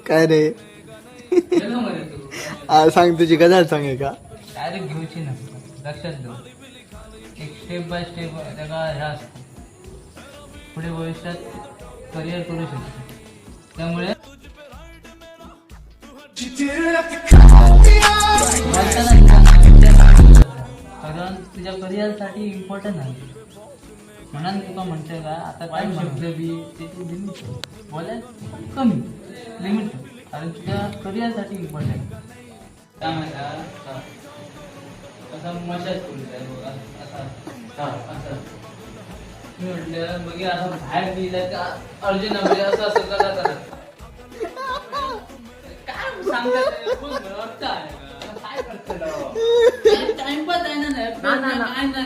काय रे सांग तुझी गजाल सांग का डायरेक्ट घेऊची ना लक्षात ठेव एक स्टेप बाय स्टेप त्याला ह्या असतो पुढे भविष्यात करिअर करू शकतो त्यामुळे कारण तुझ्या करिअरसाठी इम्पॉर्टंट आहे म्हणून तुका म्हणतोय का आता काय शब्द बी ते तू लिमिट बोलाय कमी लिमिट कारण तुझ्या करिअरसाठी इम्पॉर्टंट काय माहिती असं मजाच करू असं मी म्हटलं मग असं बाहेर गेलं का अर्जुन असं असं करा करा काय सांगतात काय करतो टाइमपास आहे ना